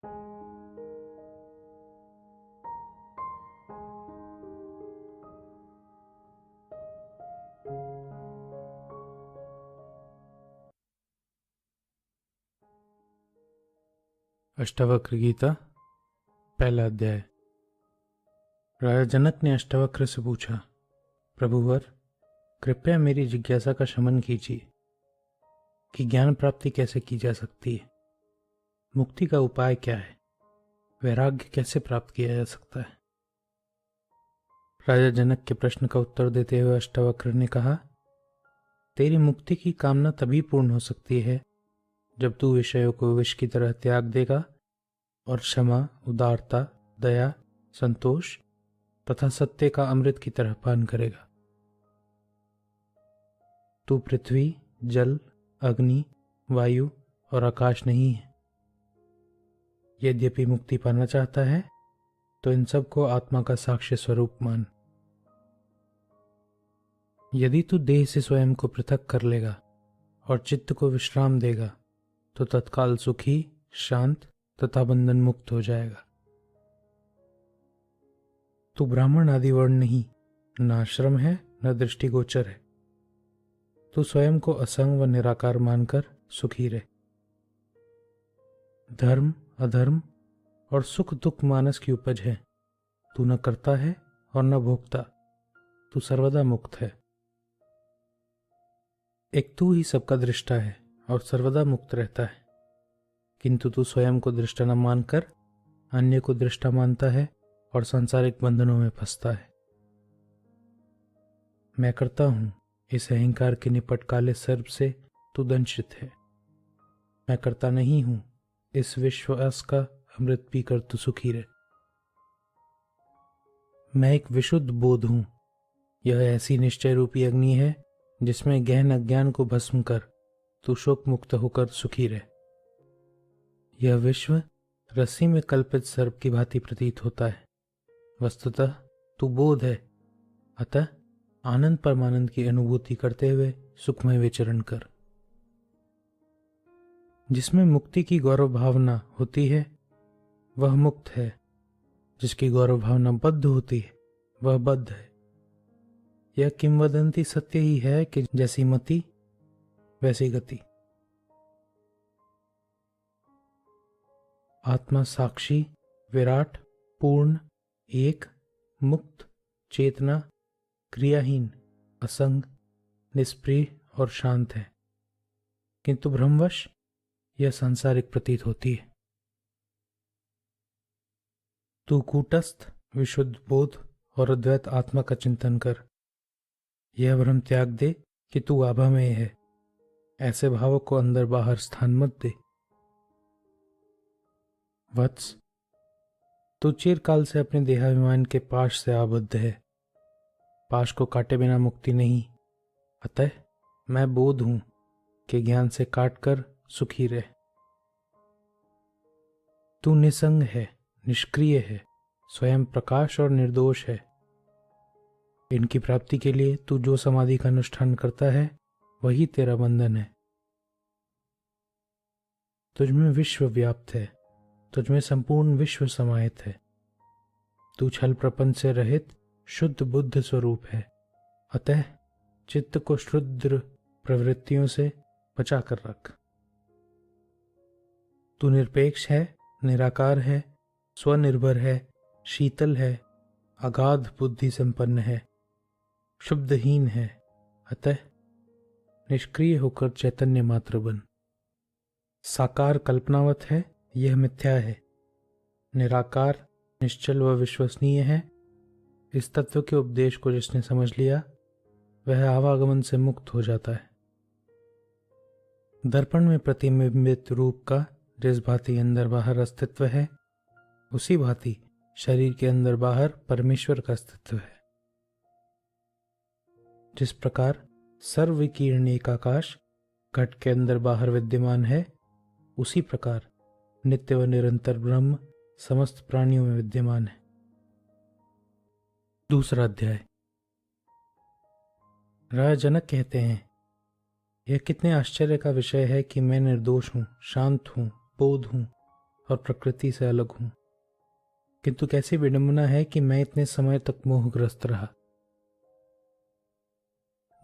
अष्टावक्र गीता, पहला अध्याय। राजा जनक ने अष्टावक्र से पूछा, प्रभुवर, कृपया मेरी जिज्ञासा का शमन कीजिए कि ज्ञान प्राप्ति कैसे की जा सकती है, मुक्ति का उपाय क्या है, वैराग्य कैसे प्राप्त किया जा सकता है। राजा जनक के प्रश्न का उत्तर देते हुए अष्टावक्र ने कहा, तेरी मुक्ति की कामना तभी पूर्ण हो सकती है जब तू विषयों को विष की तरह त्याग देगा और क्षमा, उदारता, दया, संतोष तथा सत्य का अमृत की तरह पान करेगा। तू पृथ्वी, जल, अग्नि, वायु और आकाश नहीं है। यद्यपि मुक्ति पाना चाहता है तो इन सब को आत्मा का साक्ष्य स्वरूप मान। यदि तू देह से स्वयं को पृथक कर लेगा और चित्त को विश्राम देगा तो तत्काल सुखी, शांत तथा बंधन मुक्त हो जाएगा। तू ब्राह्मण आदि वर्ण नहीं, न आश्रम है न दृष्टिगोचर है। तू स्वयं को असंग व निराकार मानकर सुखी रहे। धर्म, अधर्म और सुख दुख मानस की उपज है। तू न करता है और न भोगता। तू सर्वदा मुक्त है। एक तू ही सबका दृष्टा है और सर्वदा मुक्त रहता है, किंतु तू स्वयं को दृष्टा न मानकर अन्य को दृष्टा मानता है और सांसारिक बंधनों में फंसता है। मैं करता हूं, इस अहंकार के निपट काले सर्प से तू दंशित है। मैं करता नहीं हूं, इस विश्वास का अमृत पीकर तू सुखी रहे। मैं एक विशुद्ध बोध हूं। यह ऐसी निश्चय रूपी अग्नि है जिसमें गहन अज्ञान को भस्म कर तू शोक मुक्त होकर सुखी रहे। यह विश्व रस्सी में कल्पित सर्प की भांति प्रतीत होता है। वस्तुतः तू बोध है, अतः आनंद परमानंद की अनुभूति करते हुए सुखमय विचरण कर। जिसमें मुक्ति की गौरव भावना होती है वह मुक्त है, जिसकी गौरव भावना बद्ध होती है वह बद्ध है। यह किंवदंती सत्य ही है कि जैसी मति वैसी गति। आत्मा साक्षी, विराट, पूर्ण, एक, मुक्त, चेतना, क्रियाहीन, असंग, निष्प्रिय और शांत है, किंतु भ्रमवश यह सांसारिक प्रतीत होती है। तू कूटस्थ, विशुद्ध बोध और अद्वैत आत्मा का चिंतन कर। यह भ्रम त्याग दे कि तू आभामय है। ऐसे भावों को अंदर बाहर स्थान मत दे। वत्स, तू चिरकाल से अपने देहाभिमान के पाश से आबद्ध है। पाश को काटे बिना मुक्ति नहीं। अतः मैं बोध हूं कि ज्ञान से काटकर सुखी रहे। तू निसंग है, निष्क्रिय है, स्वयं प्रकाश और निर्दोष है। इनकी प्राप्ति के लिए तू जो समाधि का अनुष्ठान करता है वही तेरा बंधन है। तुझमें विश्व व्याप्त है, तुझमें संपूर्ण विश्व समाहित है। तू छल प्रपंच से रहित शुद्ध बुद्ध स्वरूप है। अतः चित्त को क्षुद्र प्रवृत्तियों से बचा कर रख। तू निरपेक्ष है, निराकार है, स्वनिर्भर है, शीतल है, अगाध बुद्धि संपन्न है, शुद्धहीन है। अतः निष्क्रिय होकर चैतन्य मात्र बन। साकार कल्पनावत है, यह मिथ्या है। निराकार, निश्चल व विश्वसनीय है। इस तत्व के उपदेश को जिसने समझ लिया वह आवागमन से मुक्त हो जाता है। दर्पण में प्रतिबिंबित रूप का जिस भांति अंदर बाहर अस्तित्व है, उसी भांति शरीर के अंदर बाहर परमेश्वर का अस्तित्व है। जिस प्रकार सर्वविकीर्ण एक आकाश घट के अंदर बाहर विद्यमान है, उसी प्रकार नित्य व निरंतर ब्रह्म समस्त प्राणियों में विद्यमान है। दूसरा अध्याय। राजा जनक कहते हैं, यह कितने आश्चर्य का विषय है कि मैं निर्दोष हूं, शांत हूं, बोध हूं और प्रकृति से अलग हूं। किंतु कैसी विडंबना है कि मैं इतने समय तक मोहग्रस्त रहा।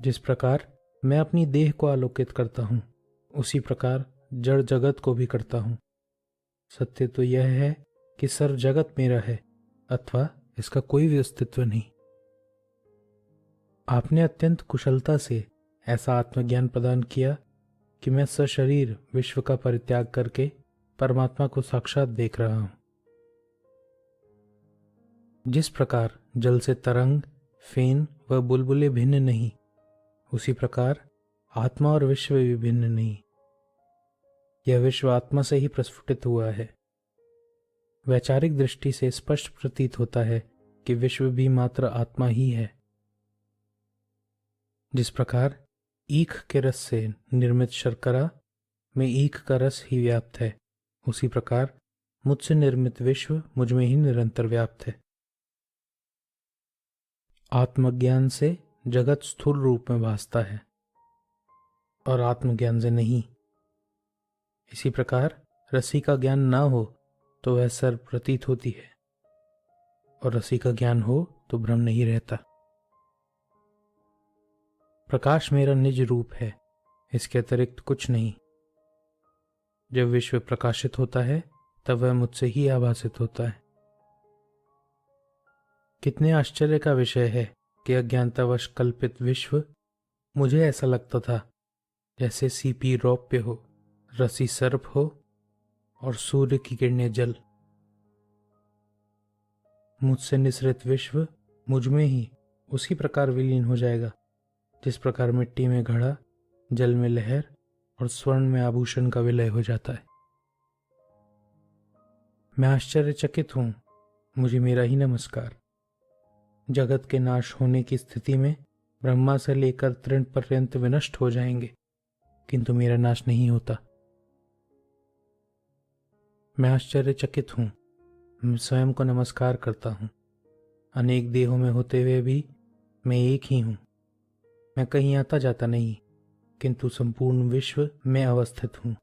जिस प्रकार मैं अपनी देह को आलोकित करता हूं, उसी प्रकार जड़ जगत को भी करता हूं। सत्य तो यह है कि सर्व जगत मेरा है अथवा इसका कोई भी अस्तित्व नहीं। आपने अत्यंत कुशलता से ऐसा आत्मज्ञान प्रदान किया कि मैं सशरीर विश्व का परित्याग करके परमात्मा को साक्षात देख रहा हूं। जिस प्रकार जल से तरंग, फेन व बुलबुले भिन्न नहीं, उसी प्रकार आत्मा और विश्व भी भिन्न नहीं। यह विश्व आत्मा से ही प्रस्फुटित हुआ है। वैचारिक दृष्टि से स्पष्ट प्रतीत होता है कि विश्व भी मात्र आत्मा ही है। जिस प्रकार ईख के रस से निर्मित शर्करा में ईख का रस ही व्याप्त है, उसी प्रकार मुझसे निर्मित विश्व मुझ में ही निरंतर व्याप्त है। आत्मज्ञान से जगत स्थूल रूप में भासता है और आत्मज्ञान से नहीं। इसी प्रकार रस्सी का ज्ञान ना हो तो वह सर्व प्रतीत होती है, और रस्सी का ज्ञान हो तो भ्रम नहीं रहता। प्रकाश मेरा निज रूप है, इसके अतिरिक्त कुछ नहीं। जब विश्व प्रकाशित होता है तब वह मुझसे ही आभासित होता है। कितने आश्चर्य का विषय है कि अज्ञानतावश कल्पित विश्व मुझे ऐसा लगता था जैसे सीपी रौप्य हो, रस्सी सर्प हो और सूर्य की किरणें जल। मुझसे निसृत विश्व मुझ में ही उसी प्रकार विलीन हो जाएगा जिस प्रकार मिट्टी में घड़ा, जल में लहर और स्वर्ण में आभूषण का विलय हो जाता है। मैं आश्चर्यचकित हूं, मुझे मेरा ही नमस्कार। जगत के नाश होने की स्थिति में ब्रह्मा से लेकर तृण पर्यंत विनष्ट हो जाएंगे, किंतु मेरा नाश नहीं होता। मैं आश्चर्यचकित हूं, मैं स्वयं को नमस्कार करता हूं। अनेक देहों में होते हुए भी मैं एक ही हूं। मैं कहीं आता जाता नहीं, किंतु संपूर्ण विश्व में अवस्थित हूं।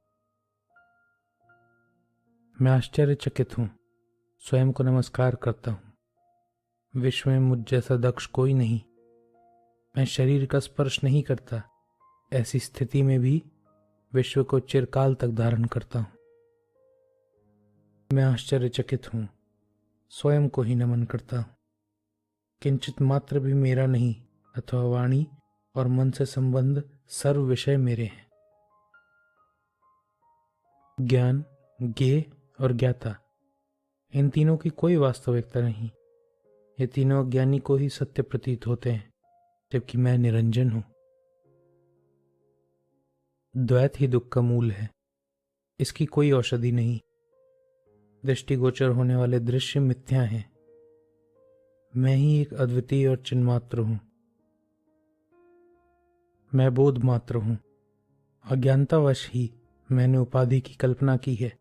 मैं आश्चर्यचकित हूं, स्वयं को नमस्कार करता हूं। विश्व में मुझ जैसा दक्ष कोई नहीं। मैं शरीर का स्पर्श नहीं करता, ऐसी स्थिति में भी विश्व को चिरकाल तक धारण करता हूं। मैं आश्चर्यचकित हूं, स्वयं को ही नमन करता हूं। किंचित मात्र भी मेरा नहीं अथवा वाणी और मन से संबंध सर्व विषय मेरे हैं। ज्ञान, ज्ञेय और ज्ञाता, इन तीनों की कोई वास्तविकता नहीं। ये तीनों अज्ञानी को ही सत्य प्रतीत होते हैं, जबकि मैं निरंजन हूं। द्वैत ही दुख का मूल है, इसकी कोई औषधि नहीं। दृष्टिगोचर होने वाले दृश्य मिथ्या हैं। मैं ही एक अद्वितीय और चिन्मात्र हूं। मैं बोध मात्र हूं। अज्ञानतावश ही मैंने उपाधि की कल्पना की है,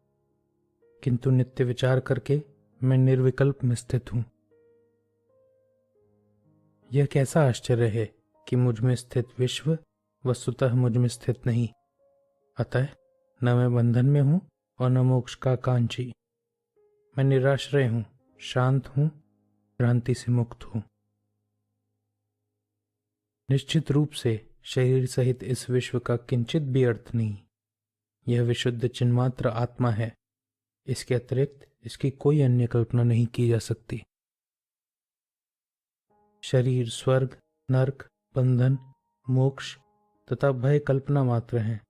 किंतु नित्य विचार करके मैं निर्विकल्प में स्थित हूं। यह कैसा आश्चर्य है कि मुझ में स्थित विश्व वस्तुतः मुझ में स्थित नहीं। अतः न मैं बंधन में हूं और न मोक्ष का कांची। मैं निराश्रय हूं, शांत हूं, भ्रांति से मुक्त हूं। निश्चित रूप से शरीर सहित इस विश्व का किंचित भी अर्थ नहीं। यह विशुद्ध चिन्मात्र आत्मा है। इसके अतिरिक्त इसकी कोई अन्य कल्पना नहीं की जा सकती। शरीर स्वर्ग, नरक, बंधन, मोक्ष तथा भय कल्पना मात्र हैं।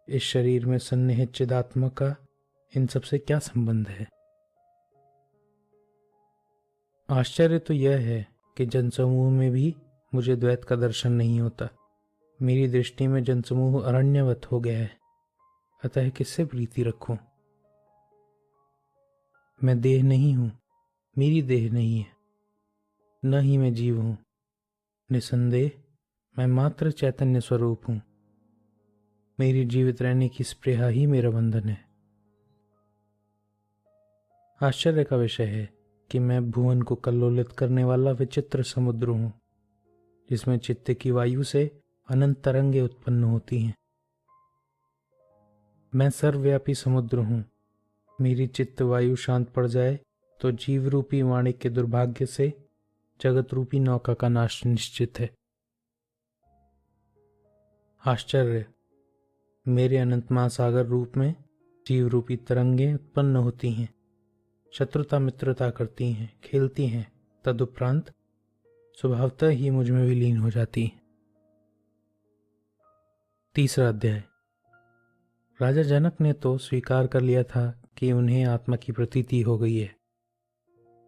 इस शरीर में सन्निहित चिदात्मा का इन सबसे क्या संबंध है? आश्चर्य तो यह है कि जनसमूह में भी मुझे द्वैत का दर्शन नहीं होता। मेरी दृष्टि में जनसमूह अरण्यवत हो गया है, अतः किससे प्रीति रखूं? मैं देह नहीं हूं, मेरी देह नहीं है, न ही मैं जीव हूं। निसंदेह मैं मात्र चैतन्य स्वरूप हूं। मेरी जीवित रहने की स्पृहा ही मेरा बंधन है। आश्चर्य का विषय है कि मैं भुवन को कल्लोलित करने वाला विचित्र समुद्र हूं, जिसमें चित्त की वायु से अनंत तरंगे उत्पन्न होती हैं। मैं सर्वव्यापी समुद्र हूं, मेरी चित्त वायु शांत पड़ जाए तो जीव रूपी वाणी के दुर्भाग्य से जगत रूपी नौका का नाश निश्चित है। आश्चर्य, मेरे अनंत महासागर रूप में जीव रूपी तरंगें उत्पन्न होती हैं, शत्रुता मित्रता करती हैं, खेलती हैं, तदुपरांत स्वभावतः ही मुझ में विलीन हो जाती हैं। तीसरा अध्याय। राजा जनक ने तो स्वीकार कर लिया था कि उन्हें आत्मा की प्रतीति हो गई है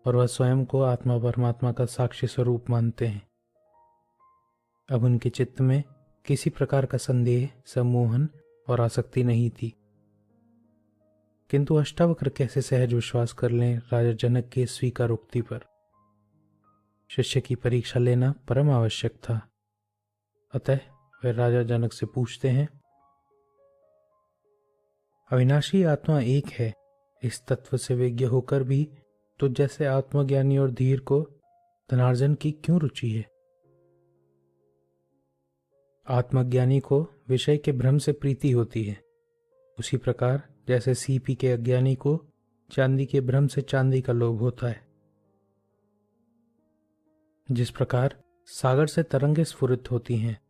और वह स्वयं को आत्मा परमात्मा का साक्षी स्वरूप मानते हैं। अब उनके चित्त में किसी प्रकार का संदेह, सम्मोहन और आसक्ति नहीं थी। किंतु अष्टावक्र कैसे सहज विश्वास कर लें राजा जनक की स्वीकारोक्ति पर। शिष्य की परीक्षा लेना परम आवश्यक था। अतः वे राजा जनक से पूछते हैं, अविनाशी आत्मा एक है, इस तत्व से विज्ञ होकर भी तो जैसे आत्मज्ञानी और धीर को धनार्जन की क्यों रुचि है? आत्मज्ञानी को विषय के भ्रम से प्रीति होती है, उसी प्रकार जैसे सीपी के अज्ञानी को चांदी के भ्रम से चांदी का लोभ होता है। जिस प्रकार सागर से तरंगें स्फुरित होती हैं,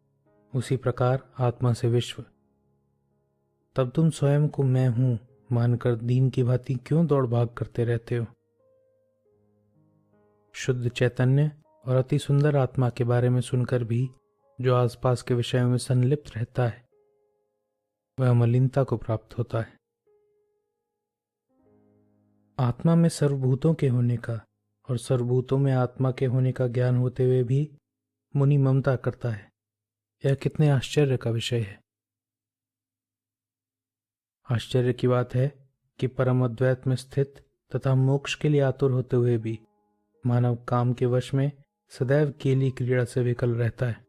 उसी प्रकार आत्मा से विश्व। तब तुम स्वयं को मैं हूं मानकर दीन की भांति क्यों दौड़ भाग करते रहते हो? शुद्ध चैतन्य और अति सुंदर आत्मा के बारे में सुनकर भी जो आसपास के विषयों में संलिप्त रहता है, वह मलिनता को प्राप्त होता है। आत्मा में सर्वभूतों के होने का और सर्वभूतों में आत्मा के होने का ज्ञान होते हुए भी मुनि ममता करता है, यह कितने आश्चर्य का विषय है। आश्चर्य की बात है कि परम अद्वैत में स्थित तथा मोक्ष के लिए आतुर होते हुए भी मानव काम के वश में सदैव केली क्रीड़ा से विकल रहता है।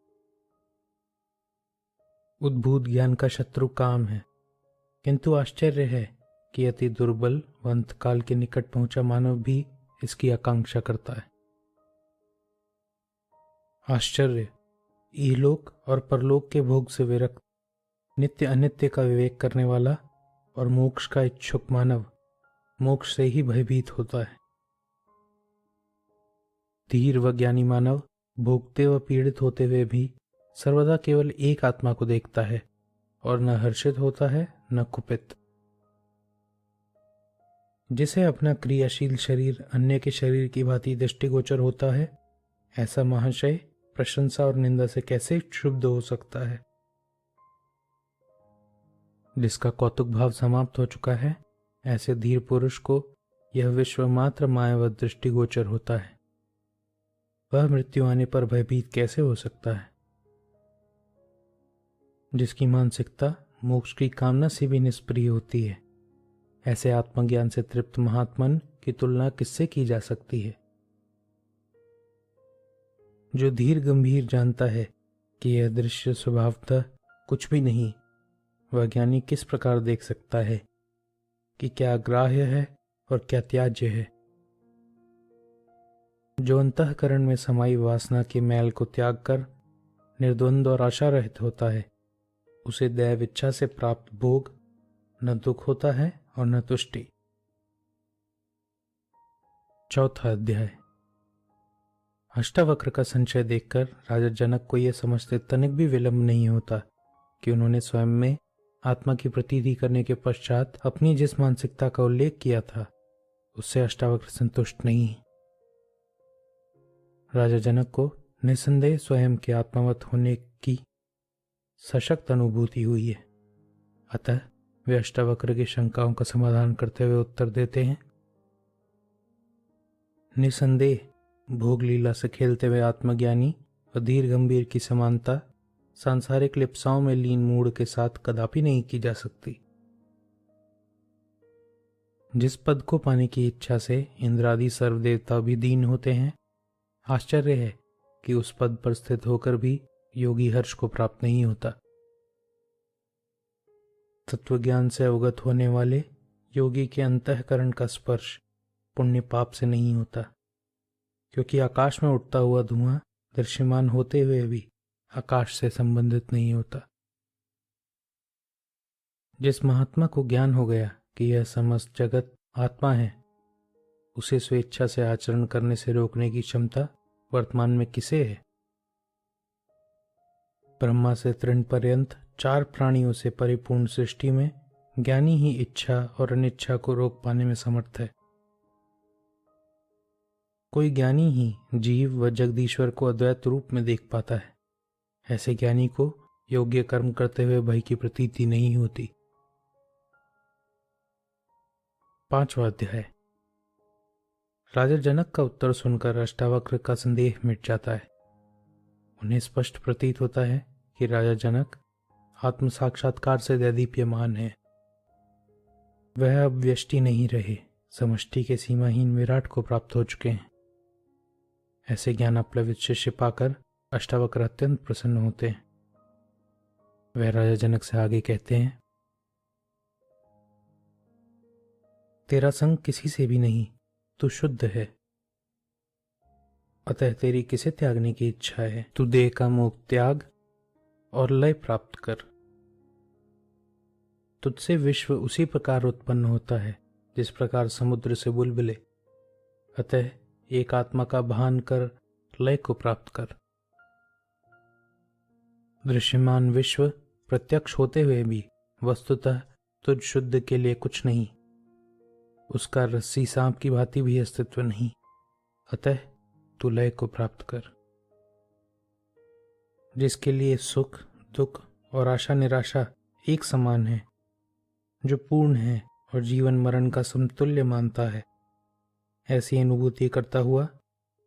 उद्भूत ज्ञान का शत्रु काम है, किंतु आश्चर्य है कि अति दुर्बल व अंतकाल के निकट पहुंचा मानव भी इसकी आकांक्षा करता है। आश्चर्य, इहलोक और परलोक के भोग से विरक्त, नित्य अनित्य का विवेक करने वाला और मोक्ष का इच्छुक मानव मोक्ष से ही भयभीत होता है। धीर व ज्ञानी मानव भोगते व पीड़ित होते हुए भी सर्वदा केवल एक आत्मा को देखता है और न हर्षित होता है न कुपित। जिसे अपना क्रियाशील शरीर अन्य के शरीर की भांति दृष्टिगोचर होता है, ऐसा महाशय प्रशंसा और निंदा से कैसे क्षुब्ध हो सकता है? जिसका कौतुक भाव समाप्त हो चुका है, ऐसे धीर पुरुष को यह विश्व मात्र मायावत दृष्टिगोचर होता है। वह मृत्यु आने पर भयभीत कैसे हो सकता है? जिसकी मानसिकता मोक्ष की कामना से भी निष्प्रिय होती है, ऐसे आत्मज्ञान से तृप्त महात्मन की तुलना किससे की जा सकती है? जो धीर गंभीर जानता है कि यह दृश्य स्वभावतः कुछ भी नहीं, वह ज्ञानी किस प्रकार देख सकता है कि क्या ग्राह्य है और क्या त्याज्य है? जो अंतःकरण में समाई वासना के मैल को त्याग कर निर्द्वंद और आशा रहित होता है, उसे दैव इच्छा से प्राप्त भोग न दुख होता है और न तुष्टि। चौथा अध्याय। अष्टावक्र का संशय देखकर राजा जनक को यह समझते तनिक भी विलंब नहीं होता कि उन्होंने स्वयं में आत्मा की प्रतीति करने के पश्चात अपनी जिस मानसिकता का उल्लेख किया था, उससे अष्टावक्र संतुष्ट नहीं। राजा जनक को निसंदेह स्वयं के आत्मावत होने की सशक्त अनुभूति हुई है। अतः वे अष्टावक्र की शंकाओं का समाधान करते हुए उत्तर देते हैं। निसंदेह भोग लीला से खेलते हुए आत्मज्ञानी और धीर गंभीर की समानता सांसारिक लिप्साओं में लीन मूड के साथ कदापि नहीं की जा सकती। जिस पद को पाने की इच्छा से इंद्रादि सर्वदेवता भी दीन होते हैं, आश्चर्य है कि उस पद पर स्थित होकर भी योगी हर्ष को प्राप्त नहीं होता। तत्वज्ञान से अवगत होने वाले योगी के अंतःकरण का स्पर्श पुण्य पाप से नहीं होता, क्योंकि आकाश में उड़ता हुआ धुआं दृश्यमान होते हुए भी आकाश से संबंधित नहीं होता। जिस महात्मा को ज्ञान हो गया कि यह समस्त जगत आत्मा है, उसे स्वेच्छा से आचरण करने से रोकने की क्षमता वर्तमान में किसे है? ब्रह्मा से तृण पर्यंत 4 प्राणियों से परिपूर्ण सृष्टि में ज्ञानी ही इच्छा और अनिच्छा को रोक पाने में समर्थ है। कोई ज्ञानी ही जीव व जगदीश्वर को अद्वैत रूप में देख पाता है। ऐसे ज्ञानी को योग्य कर्म करते हुए भय की प्रतीति नहीं होती। 5वां अध्याय। राजा जनक का उत्तर सुनकर अष्टावक्र का संदेह मिट जाता है। उन्हें स्पष्ट प्रतीत होता है कि राजा जनक आत्म साक्षात्कार से दैदीप्यमान है। वह अब व्यष्टि नहीं रहे, समष्टि के सीमाहीन विराट को प्राप्त हो चुके हैं। ऐसे ज्ञानाप्लवित शिष्य पाकर अष्टावक्र अत्यंत प्रसन्न होते हैं। वह राजा जनक से आगे कहते हैं, तेरा संग किसी से भी नहीं, तू शुद्ध है, अतः तेरी किसे त्यागने की इच्छा है? तू देह का मोह त्याग और लय प्राप्त कर। तुझसे विश्व उसी प्रकार उत्पन्न होता है जिस प्रकार समुद्र से बुलबुले। अतः एक आत्मा का भान कर लय को प्राप्त कर। दृश्यमान विश्व प्रत्यक्ष होते हुए भी वस्तुतः तुझ शुद्ध के लिए कुछ नहीं, उसका रस्सी सांप की भांति भी अस्तित्व नहीं। अतः तू लय को प्राप्त कर। जिसके लिए सुख दुख और आशा निराशा एक समान है, जो पूर्ण है और जीवन मरण का समतुल्य मानता है, ऐसी अनुभूति करता हुआ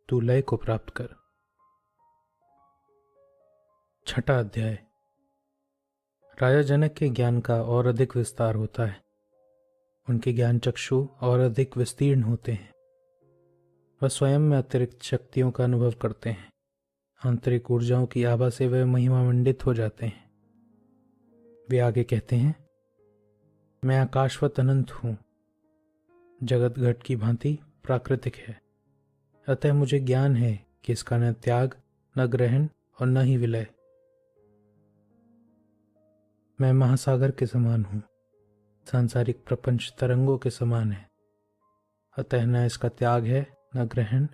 तू लय को प्राप्त कर। 6वां अध्याय। राजा जनक के ज्ञान का और अधिक विस्तार होता है। उनके ज्ञान चक्षु और अधिक विस्तीर्ण होते हैं। वह स्वयं में अतिरिक्त शक्तियों का अनुभव करते हैं। आंतरिक ऊर्जाओं की आभा से वे महिमामंडित हो जाते हैं। वे आगे कहते हैं, मैं आकाशवत अनंत हूं, जगत घट की भांति प्राकृतिक है। अतः मुझे ज्ञान है कि इसका न त्याग, न ग्रहण और न ही विलय। मैं महासागर के समान हूं, सांसारिक प्रपंच तरंगों के समान है। अतः न इसका त्याग है, न ग्रहण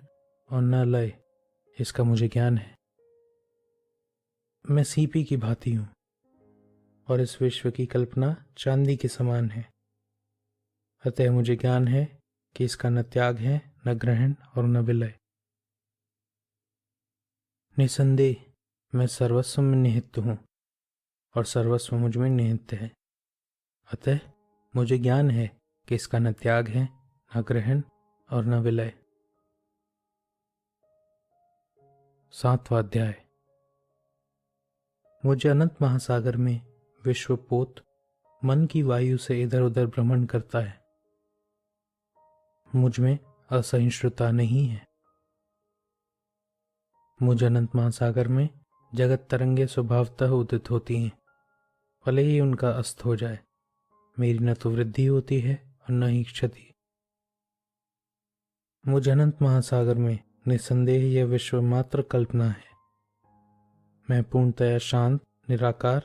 और न लय, इसका मुझे ज्ञान है। मैं सीपी की भांति हूं और इस विश्व की कल्पना चांदी के समान है। अतः मुझे ज्ञान है कि इसका न त्याग है, न ग्रहण और न विलय। निसंदेह मैं सर्वस्व में निहित हूं और सर्वस्व मुझ में निहित है। अतः मुझे ज्ञान है कि इसका न त्याग है, न ग्रहण और न विलय। 7वां अध्याय। मुझे अनंत महासागर में विश्वपोत मन की वायु से इधर उधर भ्रमण करता है। मुझ में असहिष्णुता नहीं है। मुझ अनंत महासागर में जगत तरंगे स्वभावतः उदित होती हैं, भले ही उनका अस्त हो जाए। मेरी न तो वृद्धि होती है और न ही क्षति। मुझ अनंत महासागर में निसंदेह यह विश्व मात्र कल्पना है। मैं पूर्णतया शांत, निराकार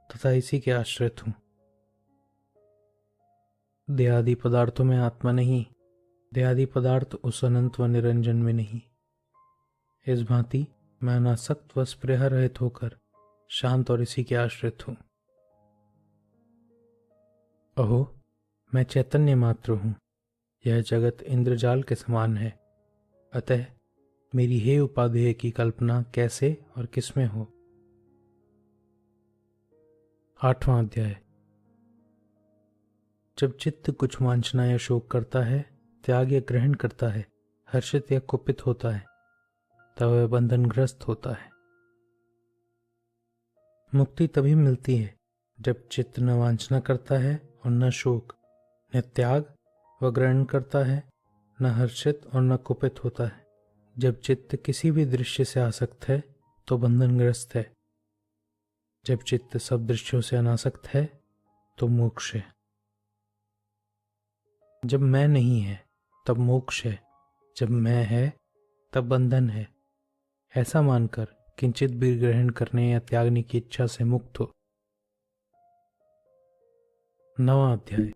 तथा इसी के आश्रित हूं। देहादि पदार्थों में आत्मा नहीं, देहादि पदार्थ उस अनंत व निरंजन में नहीं। इस भांति मैं अनासक्त व स्पृहा रहित होकर शांत और इसी के आश्रित हूं। अहो, मैं चैतन्य मात्र हूं। यह जगत इंद्रजाल के समान है। अतः मेरी हे उपाधेय की कल्पना कैसे और किसमें हो। 8वां अध्याय। जब चित्त कुछ वांछना या शोक करता है, त्याग या ग्रहण करता है, हर्षित या कुपित होता है, तब वह बंधनग्रस्त होता है। मुक्ति तभी मिलती है जब चित्त न वांछना करता है और न शोक, न त्याग व ग्रहण करता है, न हर्षित और न कुपित होता है। जब चित्त किसी भी दृश्य से आसक्त है तो बंधनग्रस्त है। जब चित्त सब दृश्यों से अनासक्त है तो मोक्ष है। जब मैं नहीं है तब मोक्ष है, जब मैं है तब बंधन है। ऐसा मानकर किंचित भी ग्रहण करने या त्यागने की इच्छा से मुक्त हो। 9वां अध्याय।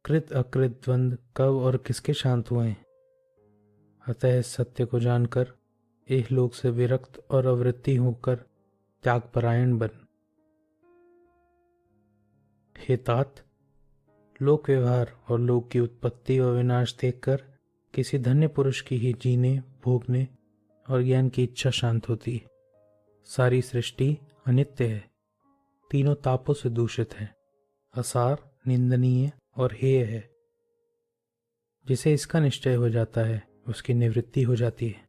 कृत अकृत द्वंद्व कब और किसके शांत हुए? अतः इस सत्य को जानकर इहलोक से विरक्त और अवृत्ति होकर त्यागपरायण बन। हे तात, लोक व्यवहार और लोक की उत्पत्ति व विनाश देखकर किसी धन्य पुरुष की ही जीने, भोगने और ज्ञान की इच्छा शांत होती है। सारी सृष्टि अनित्य है, तीनों तापों से दूषित है, असार, निंदनीय और हेय है। जिसे इसका निश्चय हो जाता है उसकी निवृत्ति हो जाती है।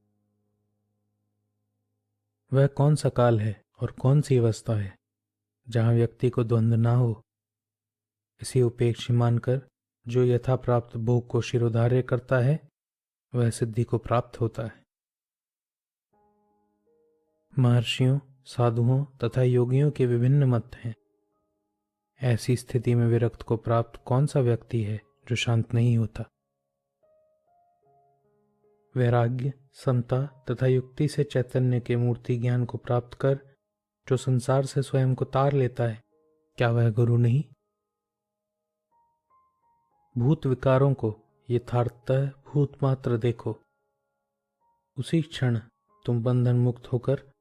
वह कौन सा काल है और कौन सी अवस्था है जहाँ व्यक्ति को द्वंद्व ना हो? इसी उपेक्षी मानकर जो यथा प्राप्त भोग को शिरोधार्य करता है वह सिद्धि को प्राप्त होता है। महर्षियों, साधुओं तथा योगियों के विभिन्न मत हैं। ऐसी स्थिति में विरक्त को प्राप्त कौन सा व्यक्ति है जो शांत नहीं होता? वैराग्य, समता तथा युक्ति से चैतन्य के मूर्ति ज्ञान को प्राप्त कर जो संसार से स्वयं को तार लेता है, क्या वह गुरु नहीं? भूत विकारों को यथार्थतः भूत मात्र देखो, उसी क्षण तुम बंधन मुक्त होकर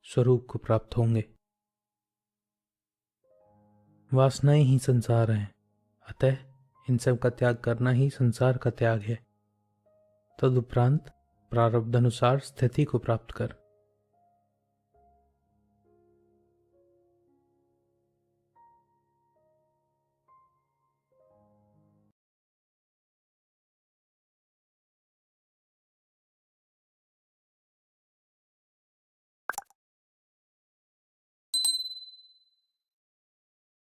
स्वरूप को प्राप्त होंगे। वासनाएं ही संसार हैं, अतः इन सब का त्याग करना ही संसार का त्याग है। तदुपरांत प्रारब्ध अनुसार स्थिति को प्राप्त कर